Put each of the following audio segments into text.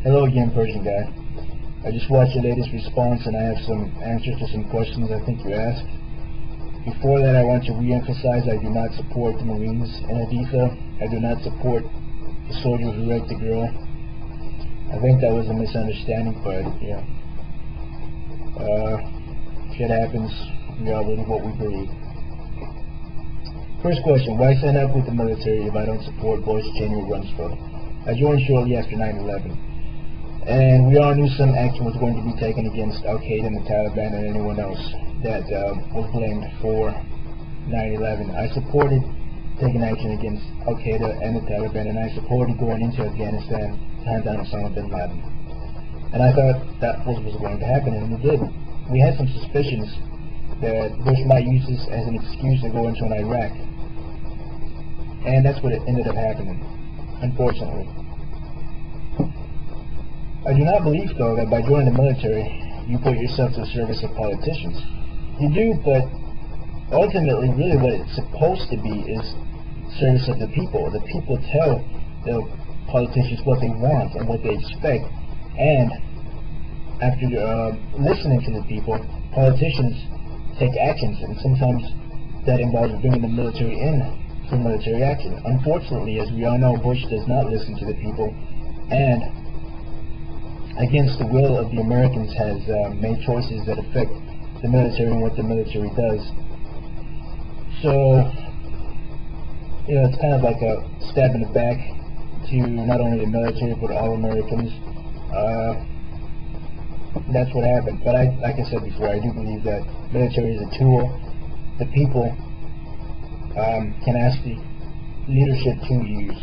Hello again, Persian guy. I just watched your latest response and I have some answers to some questions I think you asked. Before that, I want to re-emphasize I do not support the Marines in Haditha. I do not support the soldier who raped the girl. I think that was a misunderstanding, but yeah. Shit happens. We all believe what we believe. First question, why sign up with the military if I don't support Bush, Cheney, or Rumsfeld? I joined shortly after 9/11. And we all knew some action was going to be taken against Al-Qaeda and the Taliban and anyone else that was blamed for 9/11. I supported taking action against Al-Qaeda and the Taliban, and I supported going into Afghanistan to hunt down Osama bin Laden. And I thought that was going to happen, and it did. We had some suspicions that Bush might use this as an excuse to go into Iraq. And that's what it ended up happening, unfortunately. I do not believe, though, that by joining the military, you put yourself to the service of politicians. You do, but ultimately, really what it's supposed to be is service of the people. The people tell the politicians what they want and what they expect, and after listening to the people, politicians take actions, and sometimes that involves bringing the military in for military action. Unfortunately, as we all know, Bush does not listen to the people, and against the will of the Americans has made choices that affect the military and what the military does. So, you know, it's kind of like a stab in the back to not only the military but all Americans. That's what happened. But like I said before, I do believe that military is a tool the people can ask the leadership to use,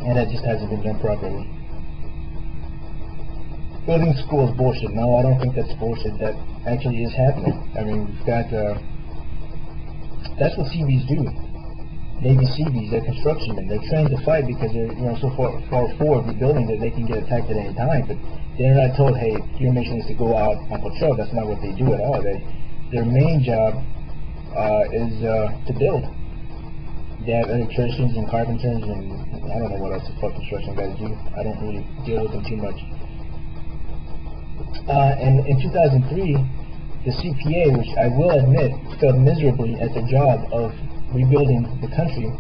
and that just hasn't been done properly. Building schools bullshit. No, I don't think that's bullshit. That actually is happening. I mean, we've got that's what Seabees do. Navy Seabees, they're construction men. They're trained to fight because they're, you know, so far forward rebuilding that they can get attacked at any time. But they're not told, hey, your mission is to go out on patrol. That's not what they do at all. Their main job is to build. They have electricians and carpenters and I don't know what else the fuck construction guys do. I don't really deal with them too much. And in 2003, the CPA, which I will admit failed miserably at the job of rebuilding the country,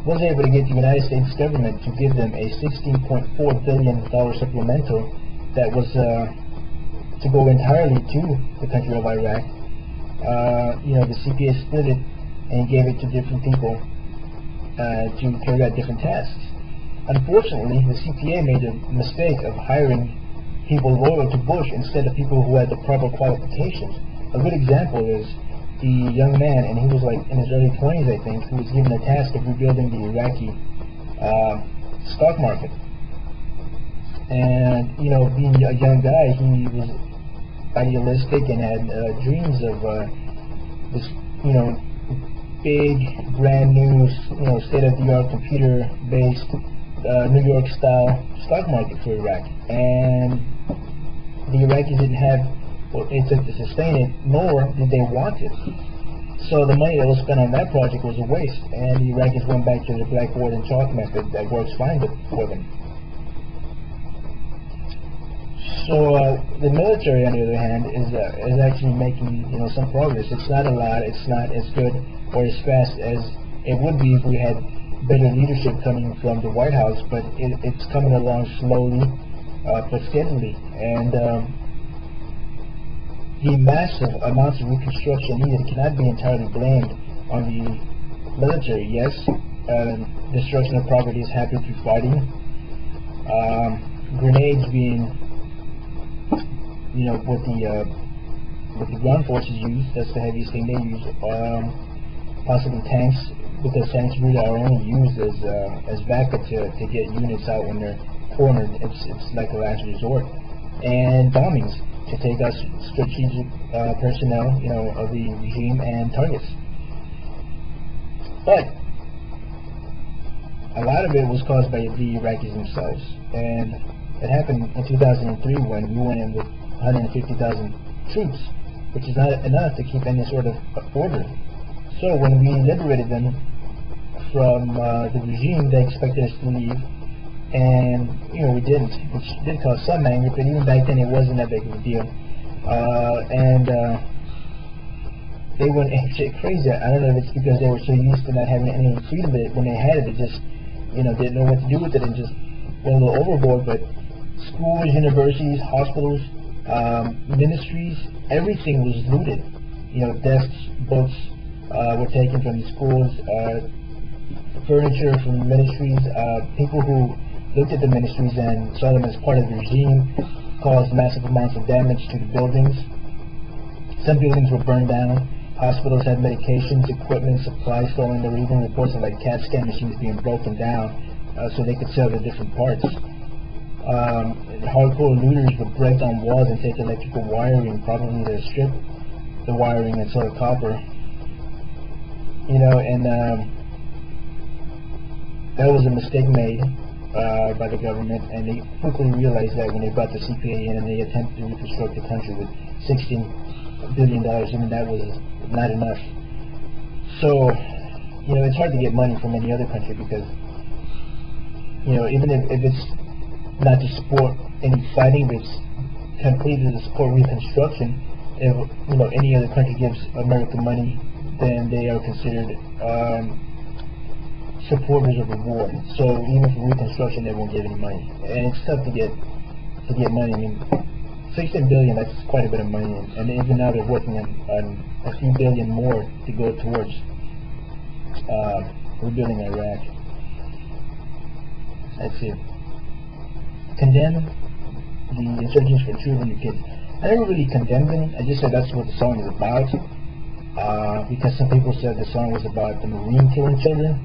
was able to get the United States government to give them a $16.4 billion supplemental that was to go entirely to the country of Iraq. You know, the CPA split it and gave it to different people to carry out different tasks. Unfortunately, the CPA made the mistake of hiring people loyal to Bush instead of people who had the proper qualifications. A good example is the young man, and he was like in his early 20s, I think, who was given the task of rebuilding the Iraqi stock market. And, you know, being a young guy, he was idealistic and had dreams of this, you know, big, brand new, you know, state-of-the-art computer-based New York-style stock market for Iraq. And the Iraqis didn't have what it took to sustain it, nor did they want it. So the money that was spent on that project was a waste, and the Iraqis went back to the blackboard and chalk method that works fine for them. So the military, on the other hand, is actually making, you know, some progress. It's not a lot. It's not as good or as fast as it would be if we had better leadership coming from the White House, but it's coming along slowly but steadily. And the massive amounts of reconstruction needed cannot be entirely blamed on the military. Yes, destruction of property is happening through fighting. Grenades being, you know, what the ground forces use. That's the heaviest thing they use. Possibly tanks, because tanks really are only used as backup to get units out when they're cornered. It's like a last resort. And bombings to take out strategic personnel, you know, of the regime and targets. But a lot of it was caused by the Iraqis themselves, and it happened in 2003 when we went in with 150,000 troops, which is not enough to keep any sort of order. So when we liberated them from the regime, they expected us to leave and we didn't, which did cause some anger, but even back then it wasn't that big of a deal. And they went shit crazy. I don't know if it's because they were so used to not having any freedom, but when they had it, they just didn't know what to do with it and just went a little overboard. But schools, universities, hospitals, ministries, everything was looted. Desks, books were taken from the schools, furniture from the ministries. People who looked at the ministries and saw them as part of the regime caused massive amounts of damage to the buildings. Some buildings were burned down. Hospitals had medications, equipment, supplies stolen. There were even reports of CAT scan machines being broken down so they could sell the different parts. Hardcore looters would break down walls and take electrical wiring, probably to strip the wiring and sell the copper. And that was a mistake made by the government, and they quickly realized that when they brought the CPA in and they attempted to reconstruct the country with $16 billion, even that was not enough. So, it's hard to get money from any other country because, even if it's not to support any fighting, but it's completely to support reconstruction. If any other country gives America money, then they are considered supporters of the war. So even for reconstruction, they won't give any money, and it's tough to get money. I mean, $16 billion, that's quite a bit of money, and even now they're working on a few billion more to go towards rebuilding Iraq. Let's see. Condemn the insurgents for children and kids. I never really condemned them. I just said that's what the song is about, because some people said the song was about the Marine killing children.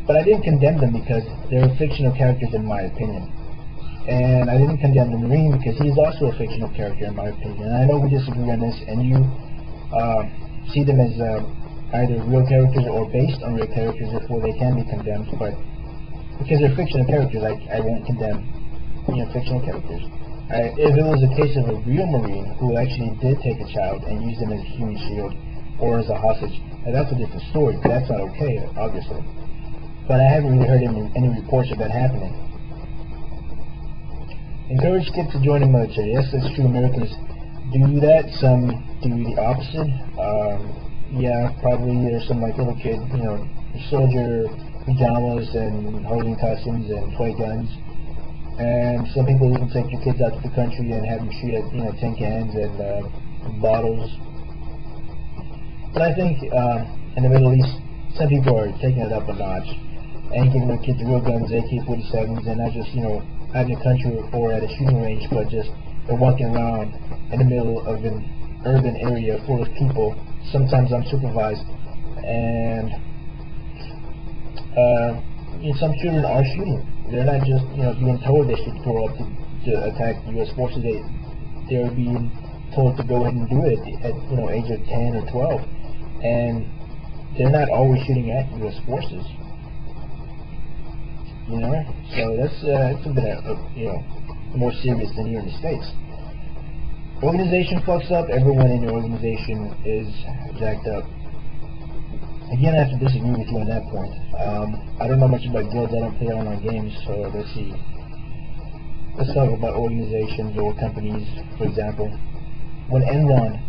But I didn't condemn them because they're fictional characters in my opinion. And I didn't condemn the Marine because he's also a fictional character in my opinion. And I know we disagree on this, and you see them as either real characters or based on real characters, therefore they can be condemned. But because they're fictional characters, I won't condemn fictional characters. If it was a case of a real Marine who actually did take a child and used him as a human shield or as a hostage, that's a different story. But that's not okay, obviously. But I haven't really heard any reports of that happening. Encourage kids to join the military. Yes, that's true. Americans do that. Some do the opposite. Yeah, probably there's some little kid, soldier pajamas and holding costumes and toy guns. And some people even take their kids out to the country and have them shoot at tin cans and bottles. But I think in the Middle East, some people are taking it up a notch and giving their kids real guns, AK-47s, and not just out in the country or at a shooting range, but just they're walking around in the middle of an urban area full of people, sometimes unsupervised, and some children are shooting. They're not just being told they should grow up to attack U.S. forces. They're being told to go ahead and do it at age of 10 or 12, and they're not always shooting at U.S. forces. So that's a bit more serious than here in the States. Organization fucks up. Everyone in the organization is jacked up. Again, I have to disagree with you on that point. I don't know much about guilds. I don't play online games, so let's see. Let's talk about organizations or companies, for example. When Enron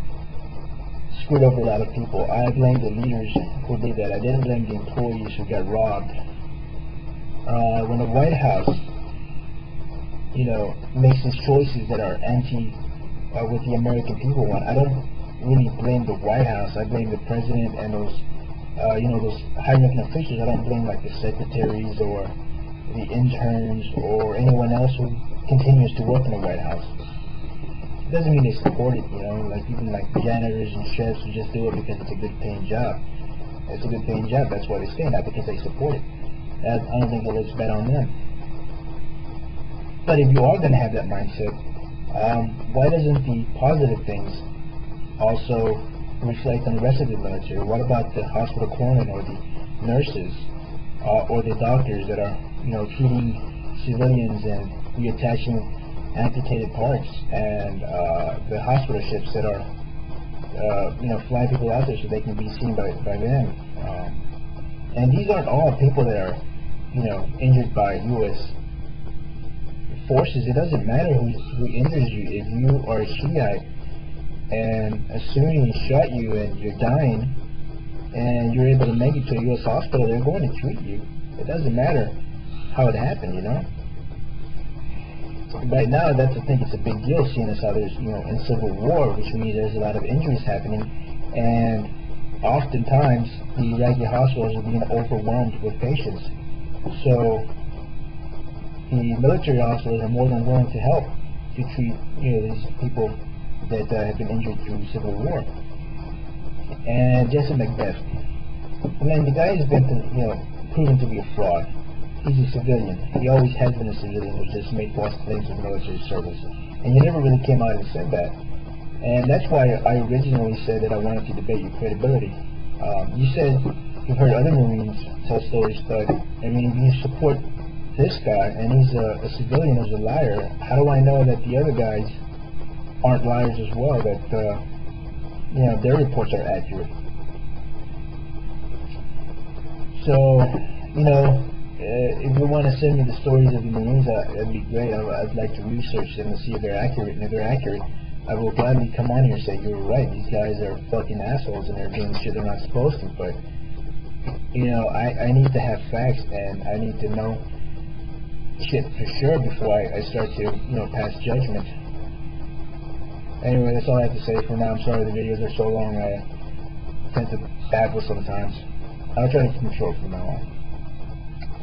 screwed over a lot of people, I blame the leaders who did that. I didn't blame the employees who got robbed. When the White House, makes these choices that are anti what the American people want, I don't really blame the White House. I blame the president and those high-ranking officials. I don't blame the secretaries or the interns or anyone else who continues to work in the White House. It doesn't mean they support it, even janitors and chefs who just do it because it's a good-paying job. It's a good-paying job. That's why they stay, not because they support it. I don't think it looks bad on them. But if you are going to have that mindset, why doesn't the positive things also reflect on the rest of the military? What about the hospital corpsmen or the nurses or the doctors that are treating civilians and reattaching amputated parts, and the hospital ships that are flying people out there so they can be seen by them? And these aren't all people that are injured by U.S. forces. It doesn't matter who injures you. If you are a Shiite and a Sunni shot you and you're dying and you're able to make it to a U.S. hospital, they're going to treat you. It doesn't matter how it happened, Right now, I think it's a big deal, seeing as how there's, in civil war, which means there's a lot of injuries happening, and oftentimes the Iraqi hospitals are being overwhelmed with patients. So the military hospitals are more than willing to help to treat, these people that have been injured through civil war. And Jesse Macbeth, the guy has been, proven to be a fraud. He's a civilian. He always has been a civilian who just made false claims of military service. And he never really came out and said that. And that's why I originally said that I wanted to debate your credibility. You said you've heard other Marines tell stories, but you support this guy, and he's a civilian who's a liar. How do I know that the other guys aren't liars as well, that their reports are accurate? So, if you want to send me the stories of the Marines, that'd be great. I'd like to research them and see if they're accurate. And if they're accurate, I will gladly come on here and say, you're right, these guys are fucking assholes and they're doing shit they're not supposed to. But, I need to have facts, and I need to know shit for sure before I start to, pass judgment. Anyway, that's all I have to say for now. I'm sorry the videos are so long. I tend to babble sometimes. I'll try to control from now on.